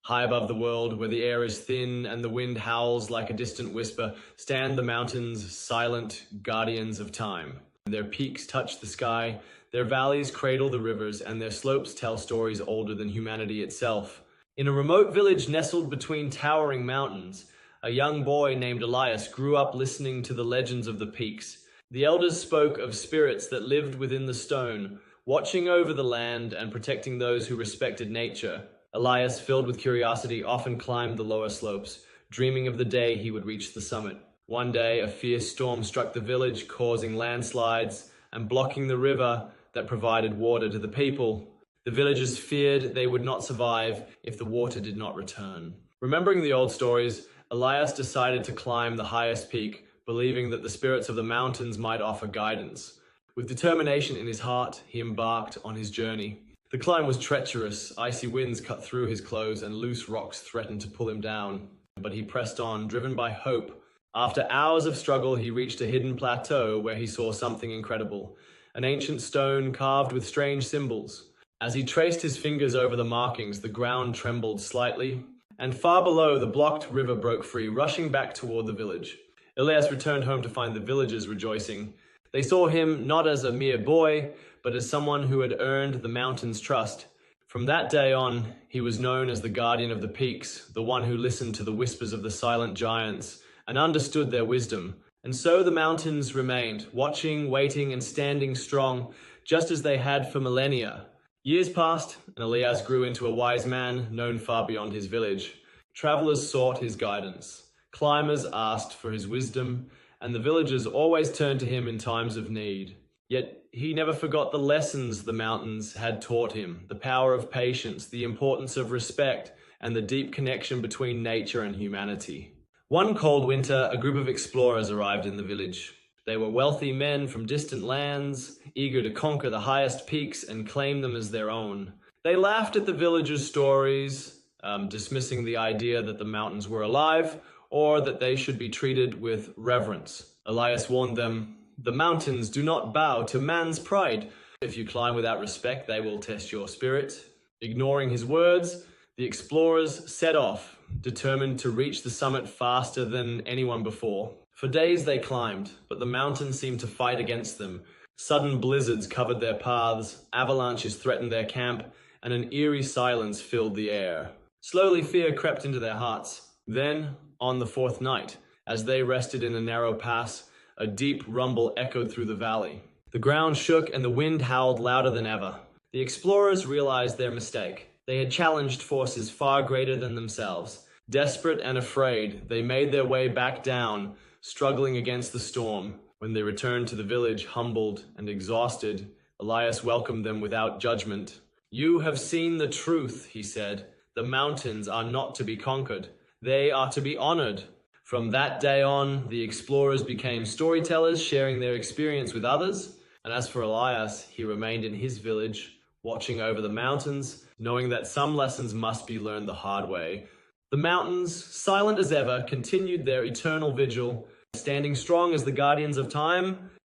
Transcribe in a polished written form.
High above the world, where the air is thin and the wind howls like a distant whisper, stand the mountains, silent guardians of time. Their peaks touch the sky, their valleys cradle the rivers, and their slopes tell stories older than humanity itself. In a remote village nestled between towering mountains, a young boy named Elias grew up listening to the legends of the peaks. The elders spoke of spirits that lived within the stone, watching over the land and protecting those who respected nature. Elias, filled with curiosity, often climbed the lower slopes, dreaming of the day he would reach the summit. One day, a fierce storm struck the village, causing landslides and blocking the river that provided water to the people. The villagers feared they would not survive if the water did not return. Remembering the old stories, Elias decided to climb the highest peak, believing that the spirits of the mountains might offer guidance. With determination in his heart, he embarked on his journey. The climb was treacherous. Icy winds cut through his clothes and loose rocks threatened to pull him down. But he pressed on, driven by hope. After hours of struggle, he reached a hidden plateau where he saw something incredible, an ancient stone carved with strange symbols. As he traced his fingers over the markings, the ground trembled slightly, and far below, the blocked river broke free, rushing back toward the village. Elias returned home to find the villagers rejoicing. They saw him not as a mere boy, but as someone who had earned the mountain's trust. From that day on, he was known as the guardian of the peaks, the one who listened to the whispers of the silent giants and understood their wisdom. And so the mountains remained, watching, waiting, and standing strong, just as they had for millennia. Years passed, and Elias grew into a wise man, known far beyond his village. Travelers sought his guidance. Climbers asked for his wisdom, and the villagers always turned to him in times of need. Yet he never forgot the lessons the mountains had taught him, the power of patience, the importance of respect, and the deep connection between nature and humanity. One cold winter, a group of explorers arrived in the village. They were wealthy men from distant lands, eager to conquer the highest peaks and claim them as their own. They laughed at the villagers' stories, dismissing the idea that the mountains were alive or that they should be treated with reverence. Elias warned them, "The mountains do not bow to man's pride. If you climb without respect, they will test your spirit." Ignoring his words, the explorers set off, determined to reach the summit faster than anyone before. For days they climbed, but the mountains seemed to fight against them. Sudden blizzards covered their paths, avalanches threatened their camp, and an eerie silence filled the air. Slowly fear crept into their hearts. Then, on the fourth night, as they rested in a narrow pass, a deep rumble echoed through the valley. The ground shook and the wind howled louder than ever. The explorers realized their mistake. They had challenged forces far greater than themselves. Desperate and afraid, they made their way back down, struggling against the storm. When they returned to the village, humbled and exhausted, Elias welcomed them without judgment. "You have seen the truth," he said. "The mountains are not to be conquered. They are to be honored." From that day on, the explorers became storytellers, sharing their experience with others. And as for Elias, he remained in his village, watching over the mountains, knowing that some lessons must be learned the hard way. The mountains, silent as ever, continued their eternal vigil, standing strong as the guardians of time